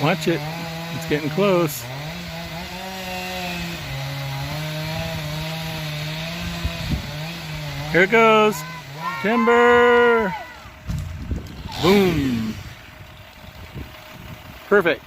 Watch it. It's getting close. Here it goes. Timber. Boom. Perfect.